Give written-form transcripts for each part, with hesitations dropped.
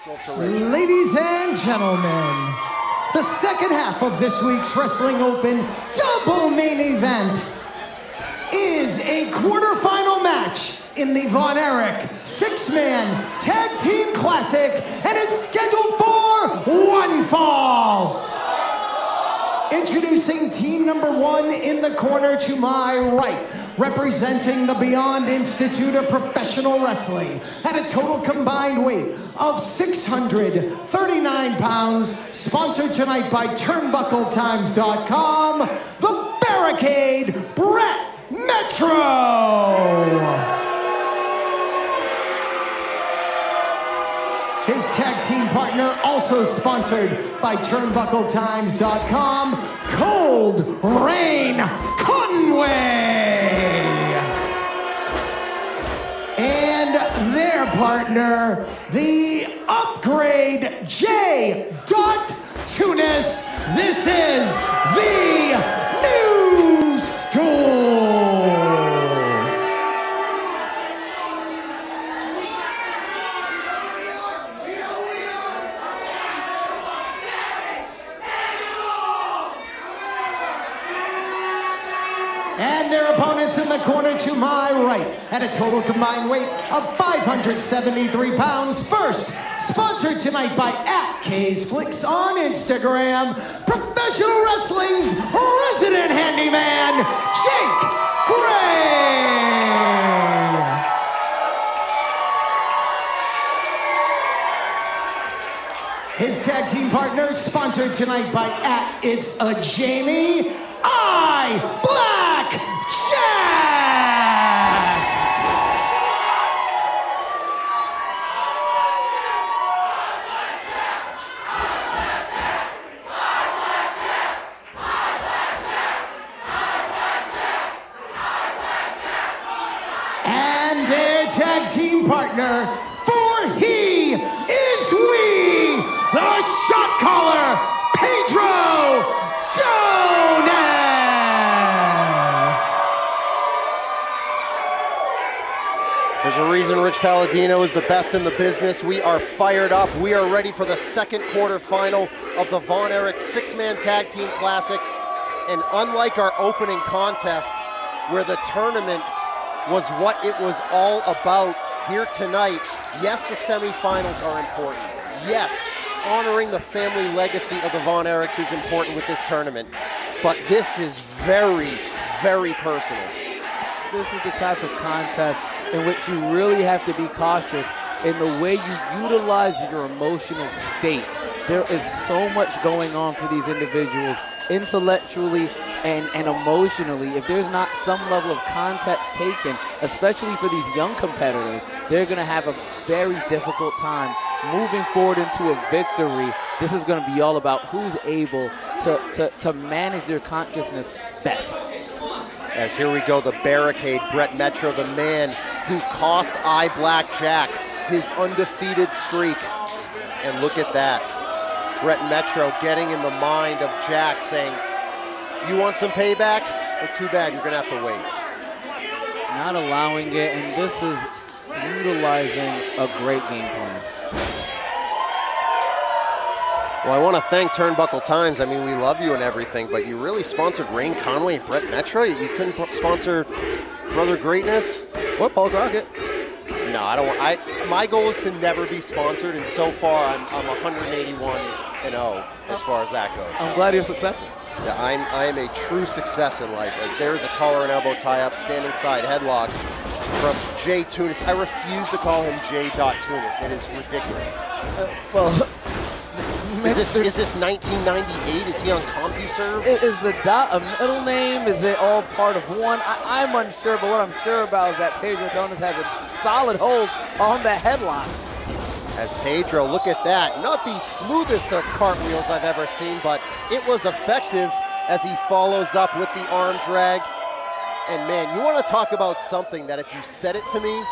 go up to Rich. Ladies and gentlemen, the second half of this week's Wrestling Open double main event is a quarterfinal match in the Von Erich six-man tag team classic, and it's scheduled for one fall. Introducing team number one in the corner to my right, representing the Beyond Institute of Professional Wrestling at a total combined weight of 639 pounds, sponsored tonight by TurnbuckleTimes.com, the Barricade, Brett Metro. His tag team partner, also sponsored by TurnbuckleTimes.com, Cold Rain Conway. And their partner, the Upgrade J. Tunis. This is the New School. And their opponents in the corner to my right at a total combined weight of 573 pounds. First, sponsored tonight by @KsFlix on Instagram, professional wrestling's resident handyman, Jake Gray. His tag team partner, sponsored tonight by @It'sAJamie, Black Jack! And their tag team partner, for he is we, the shot caller, Pedro. There's a reason Rich Palladino is the best in the business. We are fired up. We are ready for the second quarterfinal of the Von Erich six-man tag team classic. And unlike our opening contest, where the tournament was what it was all about, here tonight, yes, the semifinals are important. Yes, honoring the family legacy of the Von Erichs is important with this tournament. But this is very, very personal. This is the type of contest in which you really have to be cautious in the way you utilize your emotional state. There is so much going on for these individuals intellectually and emotionally. If there's not some level of context taken, especially for these young competitors, they're going to have a very difficult time moving forward into a victory. This is going to be all about who's able to manage their consciousness best. As here we go, the Barricade, Brett Metro, the man who cost Black Jack his undefeated streak. And look at that. Brett Metro getting in the mind of Jack, saying, you want some payback? Well, too bad, you're gonna have to wait. Not allowing it, and this is utilizing a great game plan. Well, I want to thank Turnbuckle Times. I mean, we love you and everything, but you really sponsored Rain Conway and Brett Metro. You couldn't sponsor Brother Greatness or Paul Crockett. No, I don't. My goal is to never be sponsored, and so far I'm 181-0 as far as that goes. I'm glad you're successful. Yeah, I am a true success in life, as there is a collar and elbow tie-up, standing side headlock from J. Tunis. I refuse to call him J. Tunis. It is ridiculous. Is this 1998? Is he on CompuServe? Is the dot a middle name? Is it all part of one? I'm unsure, but what I'm sure about is that Pedro Donis has a solid hold on the headlock. As Pedro, look at that. Not the smoothest of cartwheels I've ever seen, but it was effective as he follows up with the arm drag. And man, you want to talk about something that if you said it to me,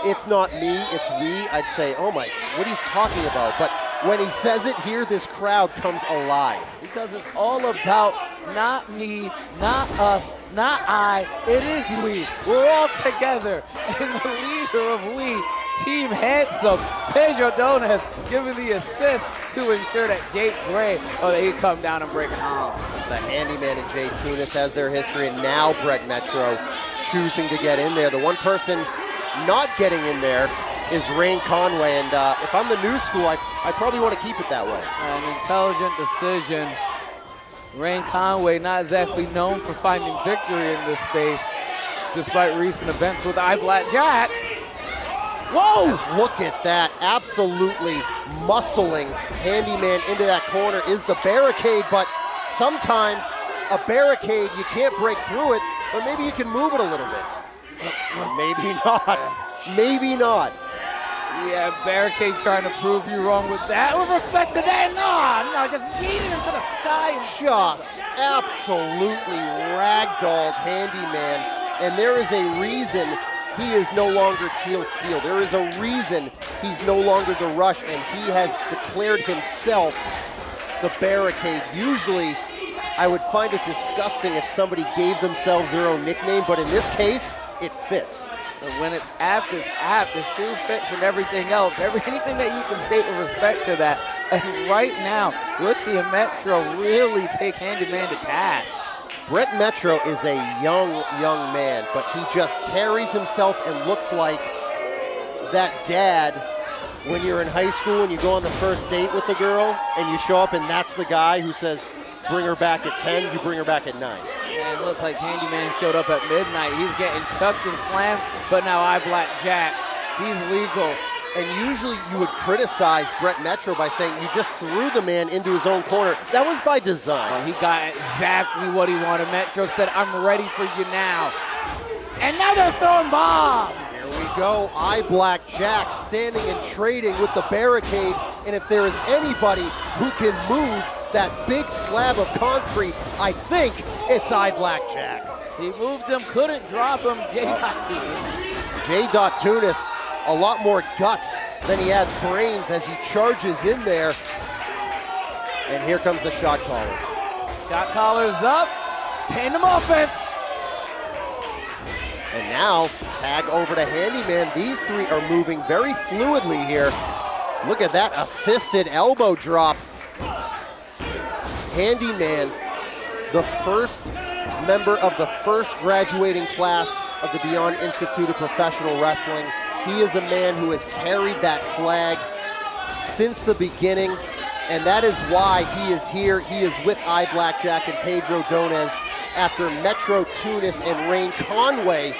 it's not me, it's we, I'd say, oh my, what are you talking about? But when he says it here, this crowd comes alive. Because it's all about not me, not us, not I, it is we. We're all together. And the leader of we Team Handsome. Pedro Donas giving the assist to ensure that Jake Gray, he come down and break it home. The Handyman and Jay Tunis has their history, and now Brett Metro choosing to get in there. The one person not getting in there is Rain Conway, and if I'm the new school, I probably want to keep it that way. An intelligent decision. Rain Conway, not exactly known for finding victory in this space, despite recent events with Black Jack. Whoa! Just look at that, absolutely muscling Handyman into that corner is the barricade, but sometimes a barricade, you can't break through it, but maybe you can move it a little bit. Maybe not, maybe not. Yeah, barricade trying to prove you wrong with that. With respect to that, no, just yeeting him to the sky. Just absolutely ragdolled Handyman, and there is a reason he is no longer Teal Steel. There is a reason he's no longer the Rush, and he has declared himself the barricade. Usually, I would find it disgusting if somebody gave themselves their own nickname, but in this case, it fits. And when it's apt, it's apt. The shoe fits and everything else. Anything that you can state with respect to that. And right now, we're seeing Metro really take Handyman to task. Brett Metro is a young man, but he just carries himself and looks like that dad when you're in high school and you go on the first date with the girl and you show up and that's the guy who says, bring her back at 10, you bring her back at 9. And it looks like Handyman showed up at midnight. He's getting chucked and slammed, but now Black Jack, he's legal. And usually you would criticize Brett Metro by saying you just threw the man into his own corner. That was by design. Well, he got exactly what he wanted. Metro said, I'm ready for you now. And now they're throwing bombs. Here we go. Black Jack standing and trading with the barricade. And if there is anybody who can move that big slab of concrete, I think it's Black Jack. He moved him, couldn't drop him. J. Tunis, a lot more guts than he has brains as he charges in there. And here comes the shot caller. Shot caller's up. Tandem offense. And now, tag over to Handyman. These three are moving very fluidly here. Look at that assisted elbow drop. Handyman, the first member of the first graduating class of the Beyond Institute of Professional Wrestling. He is a man who has carried that flag since the beginning, and that is why he is here. He is with Black Jack and Pedro Donas after Metro Tunis and Rain Conway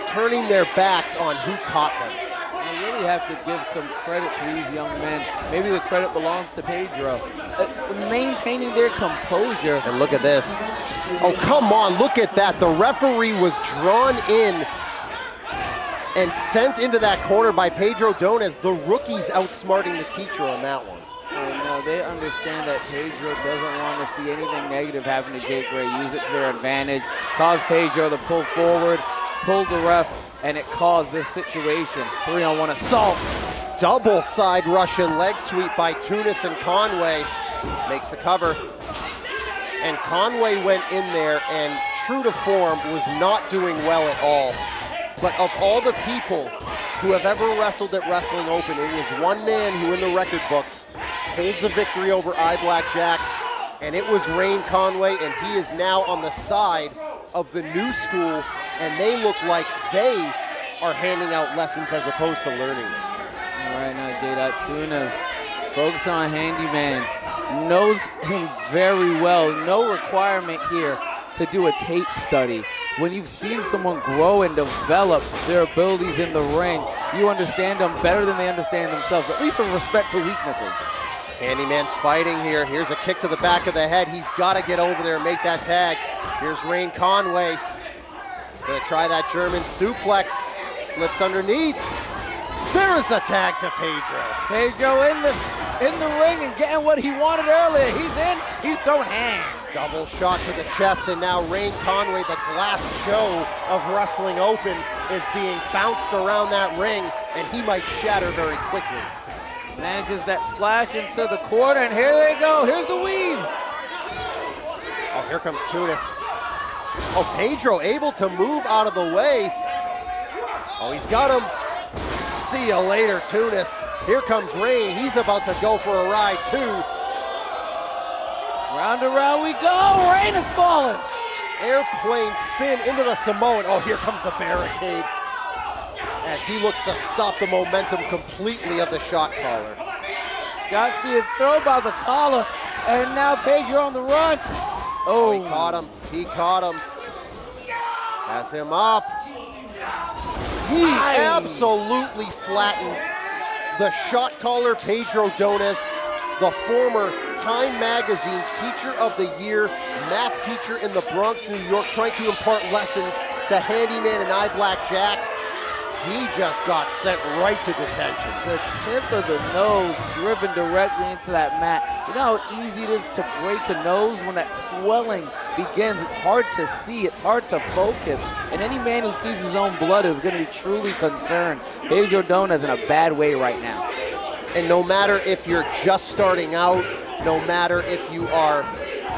turning their backs on who taught them. I really have to give some credit to these young men. Maybe the credit belongs to Pedro. Maintaining their composure. And look at this. Oh, come on, look at that. The referee was drawn in and sent into that corner by Pedro Donas. The rookie's outsmarting the teacher on that one. No, they understand that Pedro doesn't want to see anything negative happen to Jake Gray. Use it to their advantage. Cause Pedro to pull forward, pull the ref, and it caused this situation. 3-on-1 assault. Double side Russian leg sweep by Tunis and Conway. Makes the cover. And Conway went in there and, true to form, was not doing well at all. But of all the people who have ever wrestled at Wrestling Open, it was one man who in the record books holds a victory over Black Jack, and it was Rain Conway, and he is now on the side of the new school, and they look like they are handing out lessons as opposed to learning. Right now, J. Tunas, focus on Handyman, knows him very well. No requirement here to do a tape study. When you've seen someone grow and develop their abilities in the ring, you understand them better than they understand themselves, at least with respect to weaknesses. Handyman's fighting here. Here's a kick to the back of the head. He's got to get over there and make that tag. Here's Rain Conway. Gonna try that German suplex. Slips underneath. There is the tag to Pedro. Pedro in the ring and getting what he wanted earlier. He's in, he's throwing hands. Double shot to the chest, and now Rain Conway, the glass Joe of Wrestling Open, is being bounced around that ring, and he might shatter very quickly. Manages that splash into the corner, and here they go. Here's the wheeze. Oh, here comes Tunis. Oh, Pedro able to move out of the way. Oh, he's got him. See you later, Tunis. Here comes Rain. He's about to go for a ride, too. Round and round we go. Rain is falling. Airplane spin into the Samoan. Oh, here comes the barricade as he looks to stop the momentum completely of the shot caller. Shots being thrown by the collar, and now Pedro on the run. Oh, he caught him. He caught him. Has him up. He absolutely flattens the shot caller, Pedro Dones, the former Time Magazine Teacher of the Year, math teacher in the Bronx, New York, trying to impart lessons to Handyman and Blackjack. He just got sent right to detention. The tip of the nose driven directly into that mat. You know how easy it is to break a nose when that swelling begins? It's hard to see, it's hard to focus. And any man who sees his own blood is going to be truly concerned. Pedro Dones in a bad way right now. And no matter if you're just starting out, no matter if you are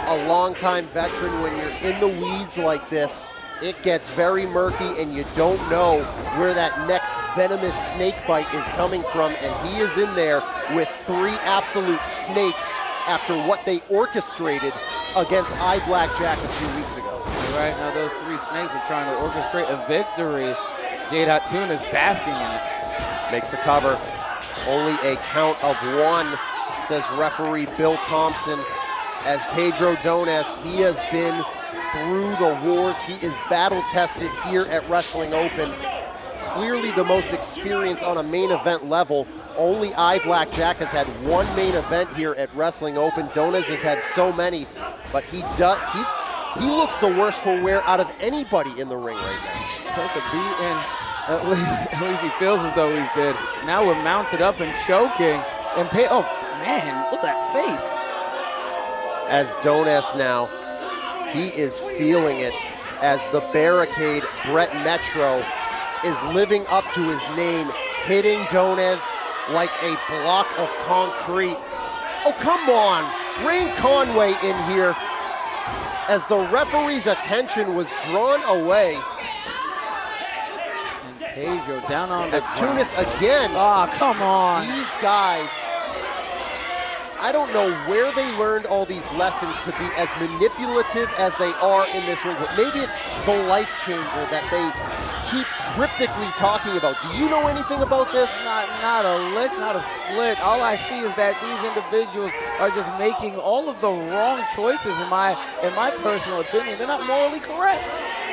a longtime veteran, when you're in the weeds like this, it gets very murky and you don't know where that next venomous snake bite is coming from, and he is in there with 3 absolute snakes after what they orchestrated against Blackjack a few weeks ago. Right now those 3 snakes are trying to orchestrate a victory. J. Tune is basking in it. Makes the cover. Only a count of 1, says referee Bill Thompson. As Pedro Dones, he has been through the wars. He is battle tested here at Wrestling Open. Clearly the most experience on a main event level. Only Blackjack has had 1 main event here at Wrestling Open. Dones has had so many, but he looks the worst for wear out of anybody in the ring right now. Took a beat, and at least he feels as though he's dead. Now we're mounted up and choking. And oh man, look at that face. As Dones now, he is feeling it as the barricade, Brett Metro, is living up to his name, hitting Dones like a block of concrete. Oh, come on. Rain Conway in here as the referee's attention was drawn away. And Pedro down on the as Tunis again. Oh, come on. These guys, I don't know where they learned all these lessons to be as manipulative as they are in this ring, but maybe it's the life changer that they keep cryptically talking about. Do you know anything about this? Not a lick, not a split. All I see is that these individuals are just making all of the wrong choices in my personal opinion. They're not morally correct.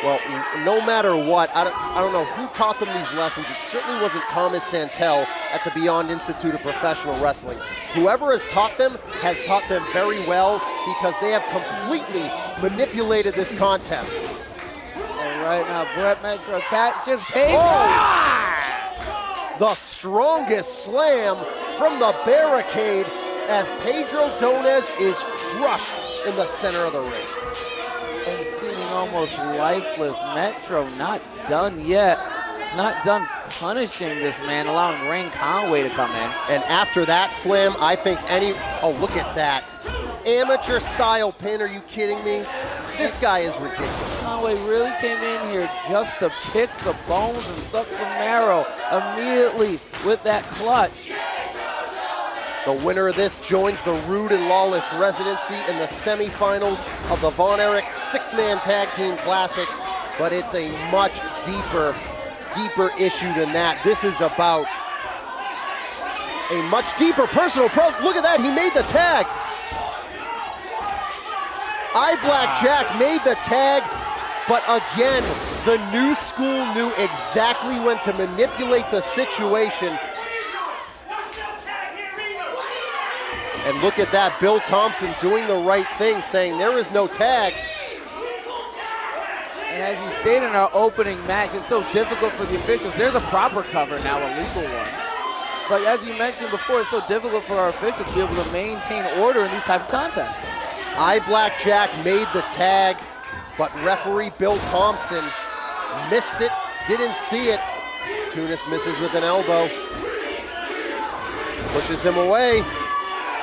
Well, no matter what, I don't know who taught them these lessons. It certainly wasn't Thomas Santel at the Beyond Institute of Professional Wrestling. Whoever has taught them has taught them very well, because they have completely manipulated this contest. And right now, Brett Metro catches Pedro. Oh! The strongest slam from the barricade as Pedro Dones is crushed in the center of the ring. And seeming almost lifeless, Metro not done yet. Not done punishing this man, allowing Rain Conway to come in. And after that slam, I think oh, look at that. Amateur style pin, are you kidding me? This guy is ridiculous. Conway really came in here just to pick the bones and suck some marrow immediately with that clutch. The winner of this joins the Rude and Lawless residency in the semifinals of the Von Erich 6-Man Tag Team Classic, but it's a much deeper issue than that. This is about a much deeper personal problem. Look at that, he made the tag. Blackjack made the tag, but again, the new school knew exactly when to manipulate the situation. And look at that, Bill Thompson doing the right thing, saying there is no tag. And as you stated in our opening match, it's so difficult for the officials. There's a proper cover now, a legal one. But as you mentioned before, it's so difficult for our officials to be able to maintain order in these type of contests. Blackjack made the tag, but referee Bill Thompson missed it, didn't see it. Tunis misses with an elbow. Pushes him away.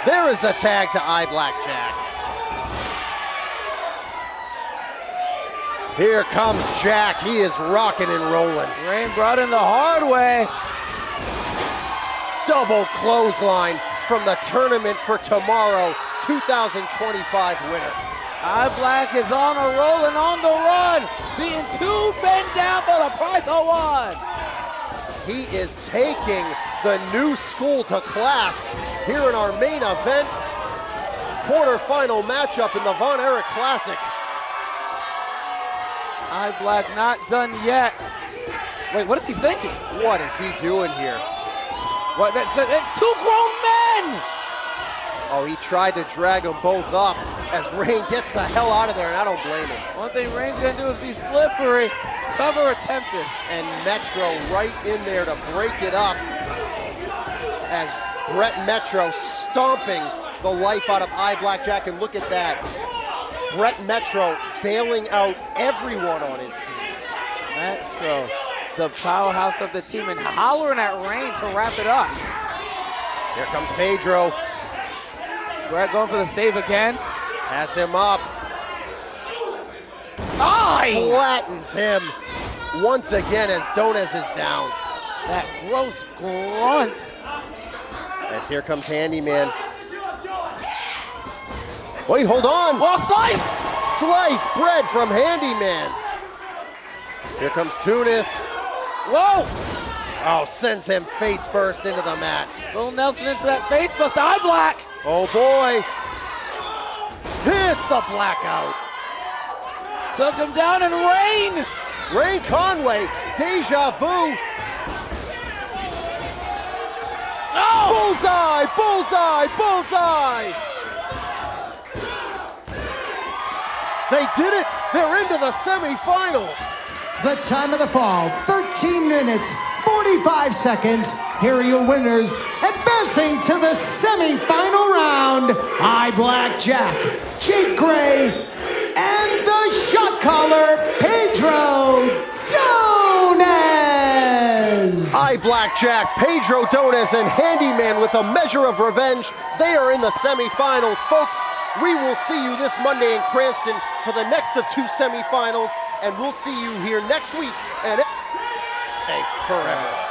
There is the tag to Blackjack. Here comes Jack. He is rocking and rolling. Rain brought in the hard way. double clothesline from the Tournament for Tomorrow 2025 winner. Black is on a roll and on the run, being 2 men down for the price of 1. He is taking the new school to class here in our main event quarterfinal matchup in the Von Erich Classic. Black not done yet. Wait, what is he thinking? What is he doing here? What? That's 2 grown men! Oh, he tried to drag them both up as Rain gets the hell out of there, and I don't blame him. One thing Rain's gonna do is be slippery. Cover attempted. And Metro right in there to break it up as Brett Metro stomping the life out of Blackjack. And look at that. Brett Metro bailing out everyone on his team. Metro, the powerhouse of the team, and hollering at Rain to wrap it up. Here comes Pedro. Brett going for the save again. Pass him up. Flattens him once again as Donez is down. That gross grunt. As here comes Handyman. Wait, hold on. Well sliced. Sliced bread from Handyman. Here comes Tunis. Whoa. Oh, sends him face first into the mat. Phil Nelson into that face buster. Black. Oh boy. Hits the blackout. Took him down and Rain. Rain Conway, deja vu. Oh. Bullseye, bullseye, bullseye. They did it. They're into the semifinals. The time of the fall, 13 minutes, 45 seconds. Here are your winners, advancing to the semifinal round. Blackjack, Jake Gray, and the shot caller, Pedro Donez. Blackjack, Pedro Donez, and Handyman with a measure of revenge. They are in the semifinals, folks. We will see you this Monday in Cranston for the next of 2 semifinals, and we'll see you here next week and forever.